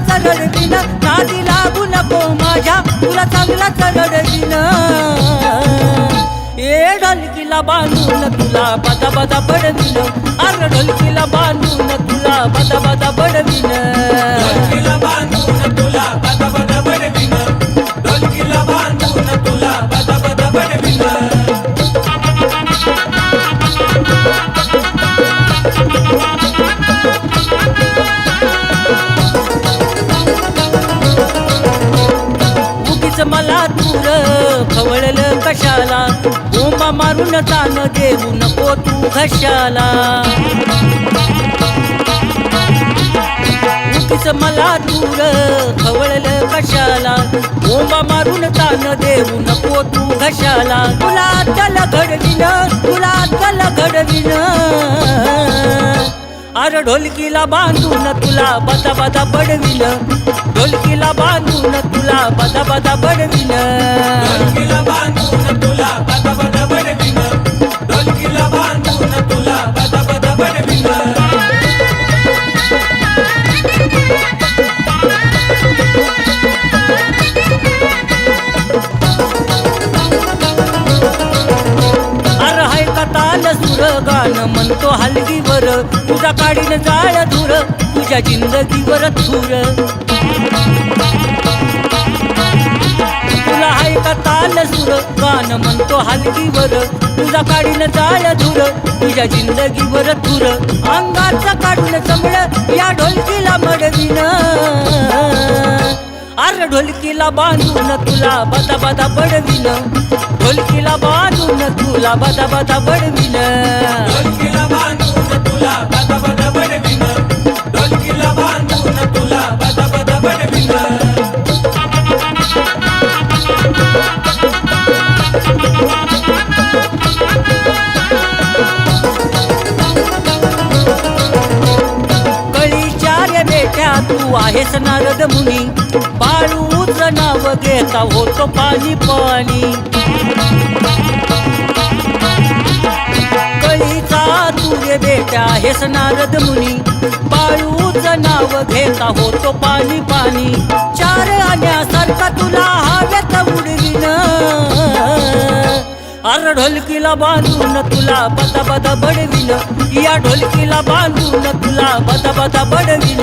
रडविन नादी लागू नको माझ्या तुला चांगलाच रडविन ए ढोलकीला बांधून तुला बदा बदा बडविन अरे ढोलकीला बांधून तुला बदा बदा बडविन ढोलकीला बांधून तुला बदा बदा बडविन ढोलकीला बांधून तुला बदा बदा बडविन उगीच मला दूर खवळलं कशाला बोंबा मारून तान देऊ नको तू घशाला उगीच मला दूर खवळलं कशाला बोंबा मारून तान देऊ नको तू घशाला तुला अद्दल घडविन तुला अद्दल घडविन अरे ढोलकीला बांधून तुला बदा बदा बडविन ढोलकीला बांधून तुला बदा बदा बडविन ढोलकीला बांधून तुला बदा बदा बडविन ढोलकीला बांधून तुला बदा बदा बडविन अरे हाय का ताल सुर गाणं म्हणतो हलगीवर तुझा काढीन जाळ धुर तुझ्या जिंदगीवर थुर तुला हाय का ताल सुर गाणं म्हणतो हलगीवर तुझा काढीन जाळ धुर तुझ्या जिंदगीवर थुर अंगाचं काढून चमळ या ढोलकीला मडविन अरे ढोलकीला बांधून तुला बदा बदा बडविन ढोलकीला बांधून तुला बदा बदा बडविन ढोलकीला बांधून तुला बदा बदा बडविन ढोलकीला बांधून तुला बदा बदा बडविन कळीच्या बेट्या तू आहेस नारद मुनी बाळूच नाव घेता होतो पाणी पाणी कळीचा तू रे बेट्या आहेस नारद मुनी बाळूच नाव घेता होतो पाणी पाणी चार आण्यासारखा तुला हव्यात उडविन अरे ढोलकीला बांधून तुला बदा बदा बडविन या ढोलकीला बांधून तुला बदा बदा बडविन